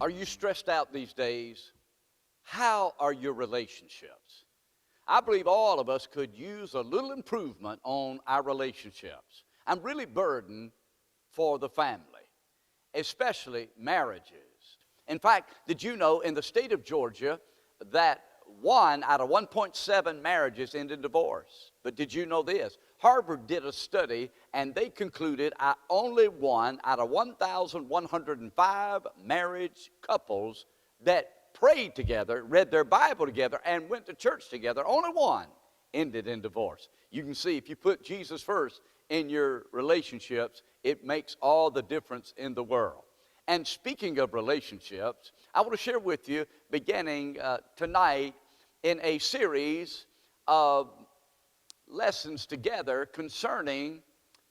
Are you stressed out these days? How are your relationships? I believe all of us could use a little improvement on our relationships. I'm really burdened for the family, especially marriages. In fact, did you know in the state of Georgia that 1 out of 1.7 marriages end in divorce? But did you know this? Harvard did a study, and they concluded only 1 out of 1,105 marriage couples that prayed together, read their Bible together, and went to church together, only 1 ended in divorce. You can see if you put Jesus first in your relationships, it makes all the difference in the world. And speaking of relationships, I want to share with you, beginning tonight, in a series of lessons together concerning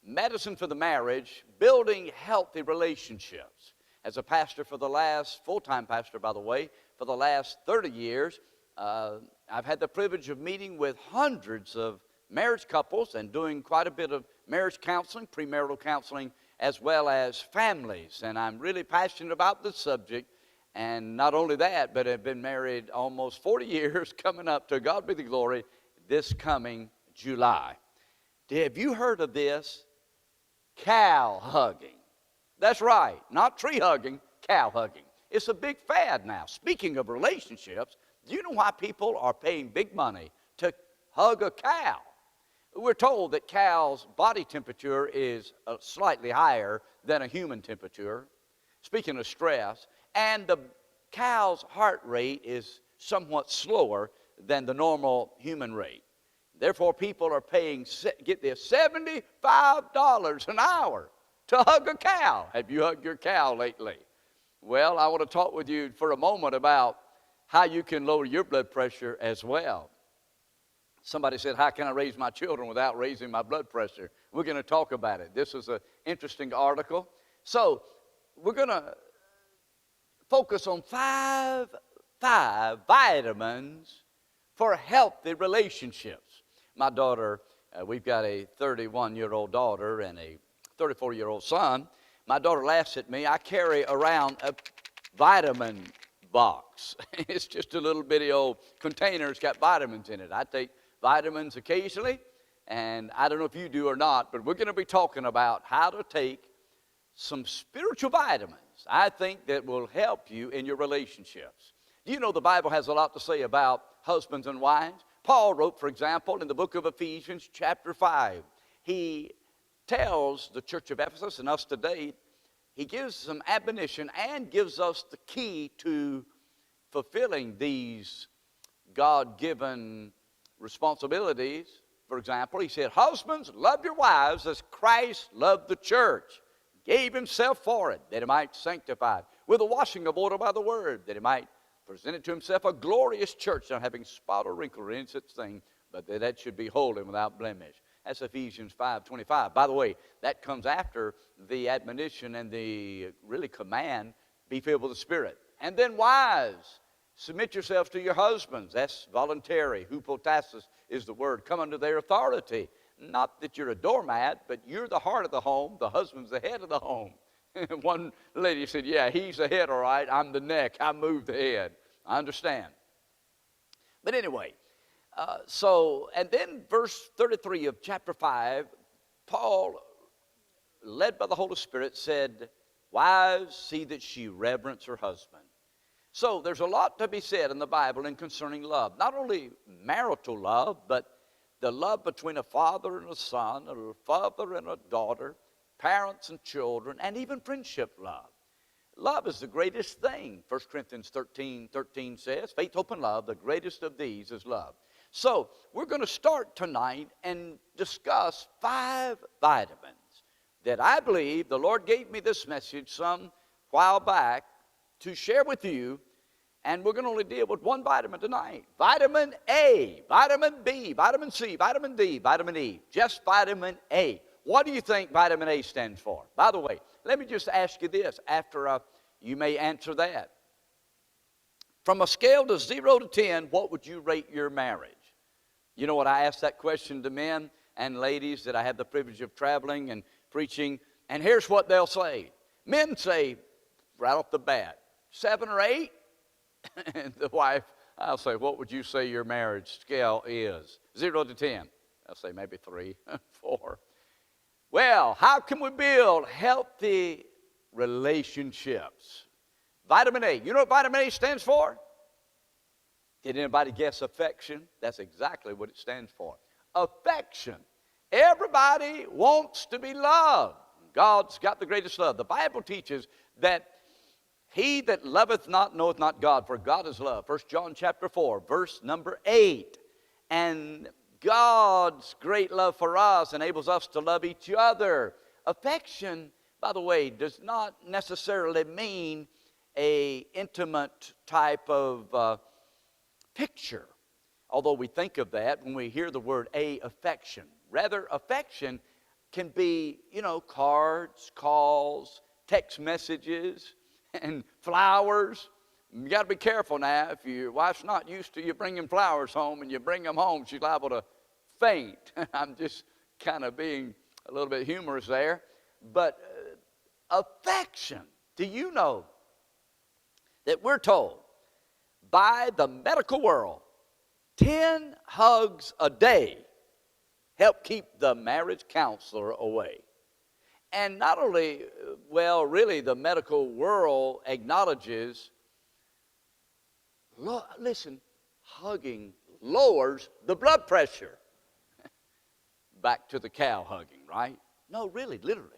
medicine for the marriage, building healthy relationships. As a pastor for the last, full-time pastor, by the way, for the last 30 years, I've had the privilege of meeting with hundreds of marriage couples and doing quite a bit of marriage counseling, premarital counseling, as well as families. And I'm really passionate about this subject. And not only that, but I've been married almost 40 years, coming up, to God be the glory, this coming July. Have you heard of this? Cow hugging. That's right, not tree hugging, cow hugging. It's a big fad now. Speaking of relationships, do you know why people are paying big money to hug a cow? We're told that cows' body temperature is slightly higher than a human temperature. Speaking of stress, and the cow's heart rate is somewhat slower than the normal human rate. Therefore, people are paying, get this, $75 an hour to hug a cow. Have you hugged your cow lately? Well, I want to talk with you for a moment about how you can lower your blood pressure as well. Somebody said, how can I raise my children without raising my blood pressure? We're going to talk about it. This is an interesting article. So we're going to focus on five vitamins for healthy relationships. My daughter, we've got a 31-year-old daughter and a 34-year-old son. My daughter laughs at me. I carry around a vitamin box. It's just a little bitty old container. It's got vitamins in it. I take vitamins occasionally, and I don't know if you do or not, but we're going to be talking about how to take some spiritual vitamins, I think, that will help you in your relationships. Do you know the Bible has a lot to say about husbands and wives? Paul wrote, for example, in the book of Ephesians, chapter 5. He tells the church of Ephesus and us today, he gives some admonition and gives us the key to fulfilling these God-given responsibilities. For example, he said, husbands, love your wives as Christ loved the church, gave himself for it, that he might sanctify it with the washing of water by the word, that he might present it to himself a glorious church, not having spot or wrinkle or any such thing, but that should be holy and without blemish. That's Ephesians 5:25. By the way, that comes after the admonition and the really command, be filled with the Spirit. And then wives, submit yourselves to your husbands. That's voluntary. Hupotasis is the word. Come under their authority. Not that you're a doormat, but you're the heart of the home. The husband's the head of the home. One lady said, yeah, he's the head, all right. I'm the neck. I move the head. I understand. But anyway, and then verse 33 of chapter 5, Paul, led by the Holy Spirit, said, wives, see that she reverence her husband. So there's a lot to be said in the Bible in concerning love. Not only marital love, but the love between a father and a son, a father and a daughter, parents and children, and even friendship love. Love is the greatest thing. 1 Corinthians 13 says, faith, hope, and love, the greatest of these is love. So we're going to start tonight and discuss 5 vitamins that I believe the Lord gave me this message some while back to share with you, and we're going to only deal with one vitamin tonight. Vitamin A, vitamin B, vitamin C, vitamin D, vitamin E, just vitamin A. What do you think vitamin A stands for? By the way, let me just ask you this after you may answer that. From a scale of 0 to 10, what would you rate your marriage? You know what, I ask that question to men and ladies that I have the privilege of traveling and preaching, and here's what they'll say. Men say, right off the bat, 7 or 8? And the wife, I'll say, what would you say your marriage scale is? 0 to 10. I'll say maybe 3, 4. Well, how can we build healthy relationships? Vitamin A. You know what vitamin A stands for? Did anybody guess affection? That's exactly what it stands for. Affection. Everybody wants to be loved. God's got the greatest love. The Bible teaches that he that loveth not knoweth not God, for God is love. 1 John chapter 4, verse number 8. And God's great love for us enables us to love each other. Affection, by the way, does not necessarily mean an intimate type of picture, although we think of that when we hear the word affection. Rather, affection can be, cards, calls, text messages, and flowers. You got to be careful now. If your wife's not used to you bringing flowers home and you bring them home, she's liable to faint. I'm just kind of being a little bit humorous there. But affection, do you know that we're told by the medical world 10 hugs a day help keep the marriage counselor away? And not only, really the medical world acknowledges, listen, hugging lowers the blood pressure. Back to the cow hugging, right? No, really, literally.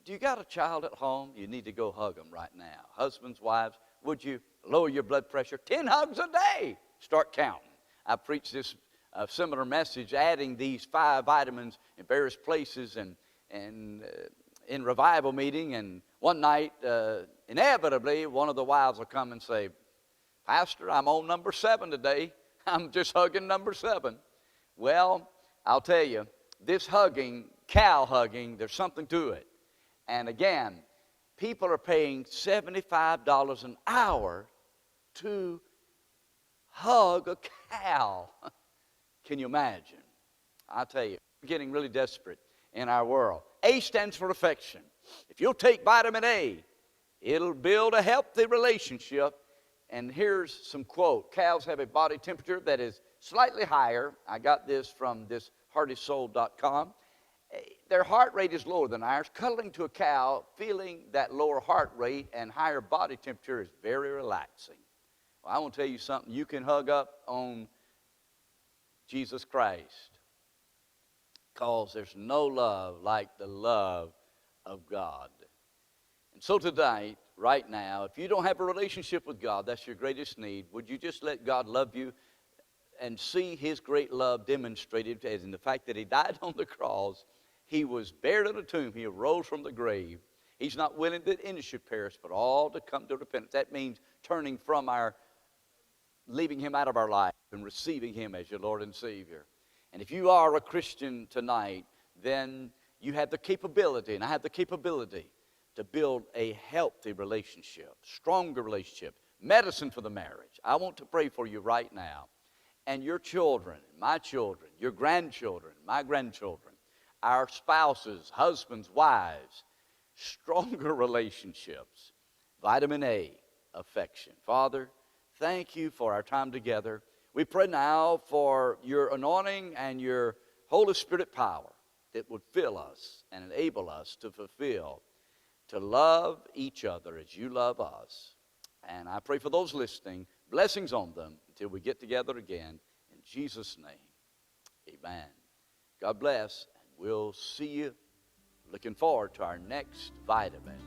Do you got a child at home? You need to go hug them right now. Husbands, wives, would you lower your blood pressure? 10 hugs a day. Start counting. I preached this similar message, adding these 5 vitamins in various places and in revival meeting. And one night, inevitably, one of the wives will come and say, Pastor, I'm on number 7 today. I'm just hugging number 7. Well, I'll tell you, this hugging, cow hugging, there's something to it. And again, people are paying $75 an hour to hug a cow. Can you imagine? I'll tell you, we're getting really desperate in our world. A stands for affection. If you'll take vitamin A, it'll build a healthy relationship. And here's some quote. Cows have a body temperature that is slightly higher. I got this from this heartysoul.com. Their heart rate is lower than ours. Cuddling to a cow, feeling that lower heart rate and higher body temperature is very relaxing. Well, I want to tell you something. You can hug up on Jesus Christ, because there's no love like the love of God. And so tonight, right now, if you don't have a relationship with God, that's your greatest need, would you just let God love you and see his great love demonstrated as in the fact that he died on the cross, he was buried in a tomb, he arose from the grave. He's not willing that any should perish, but all to come to repentance. That means turning from leaving him out of our life and receiving him as your Lord and Savior. And if you are a Christian tonight, then you have the capability, and I have the capability, to build a healthy relationship, stronger relationship, medicine for the marriage. I want to pray for you right now. And your children, my children, your grandchildren, my grandchildren, our spouses, husbands, wives, stronger relationships, vitamin A, affection. Father, thank you for our time together. We pray now for your anointing and your Holy Spirit power that would fill us and enable us to fulfill, to love each other as you love us. And I pray for those listening, blessings on them until we get together again. In Jesus' name, amen. God bless, and we'll see you. Looking forward to our next vitamin.